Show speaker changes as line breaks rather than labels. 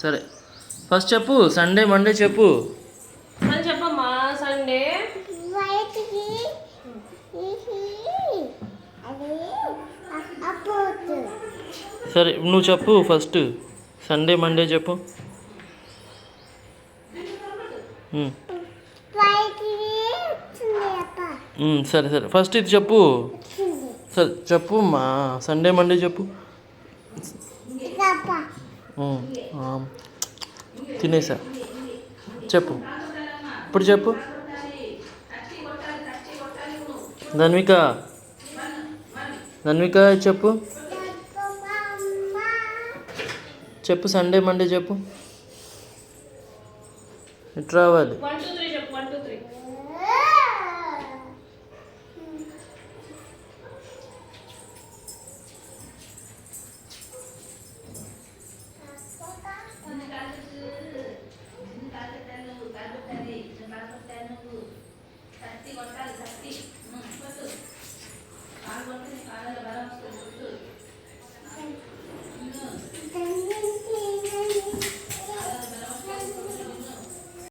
సరే ఫస్ట్ చెప్పు, Sunday Monday చెప్పు.
అని చెప్పమ్మా. సండే
సరే నువ్వు చెప్పు ఫస్ట్, సండే మండే చెప్పు. సరే సరే ఫస్ట్ ఇది చెప్పు. సరే చెప్పు మా సండే మండే చెప్పు. తినేసా చెప్పు, ఇప్పుడు చెప్పు. ధన్విక ధన్విక చెప్పు చెప్పు సండే మండే చెప్పు. ఇటు రావాలి.
1 2 3 చెప్పు. 1 2 3 కత్తి కొట్టాలి, కత్తి కొట్టు.